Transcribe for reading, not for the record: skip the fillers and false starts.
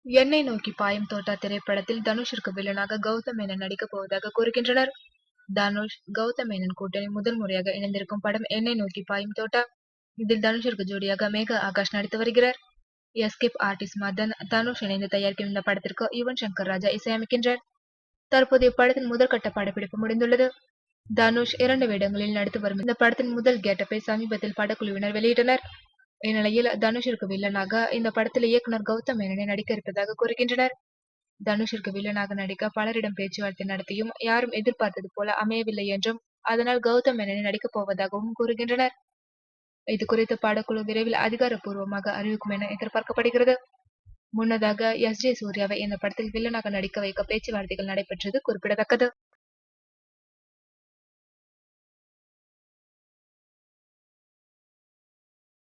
எண்ணெய் நோக்கி பாயும் தோட்டா திரைப்படத்தில் தனுஷிற்கு வில்லனாக கௌதம் மேனன் நடிக்கப் போவதாக கூறுகின்றனர். தனுஷ், கௌதம் மேனன் கூட்டணி முதல் முறையாக இணைந்திருக்கும் படம் எண்ணெய் நோக்கி பாயும் தோட்டா. இதில் தனுஷிற்கு ஜோடியாக மேகா ஆகாஷ் நடித்து வருகிறார். எஸ்கேப் ஆர்டிஸ்ட் மதன், தனுஷ் இணைந்து தயாரிக்கும் இந்த படத்திற்கு யுவன் சங்கர் ராஜா இசையமைக்கின்றார். தற்போது இப்படத்தின் முதற்கட்ட படப்பிடிப்பு முடிந்துள்ளது. தனுஷ் 2 வேடங்களில் நடித்து வரும் இந்த படத்தின் முதல் கெட்டப்பை சமீபத்தில் படக்குழுவினர் வெளியிட்டனர். இந்நிலையில் தனுஷிற்கு வில்லனாக இந்த படத்தில் இயக்குனர் கௌதம் மேனனே நடிக்க இருப்பதாக கூறுகின்றனர். தனுஷிற்கு வில்லனாக நடிக்க பலரிடம் பேச்சுவார்த்தை நடத்தியும் யாரும் எதிர்பார்த்தது போல அமையவில்லை என்றும், அதனால் கௌதம் மேனனே நடிக்கப் போவதாகவும் கூறுகின்றனர். இது குறித்து படக்குழு விரைவில் அதிகாரப்பூர்வமாக அறிவிக்கும் என எதிர்பார்க்கப்படுகிறது. முன்னதாக எஸ்.ஜே. சூர்யாவை இந்த படத்தில் வில்லனாக நடிக்க வைக்க பேச்சுவார்த்தைகள் நடைபெற்றது குறிப்பிடத்தக்கது.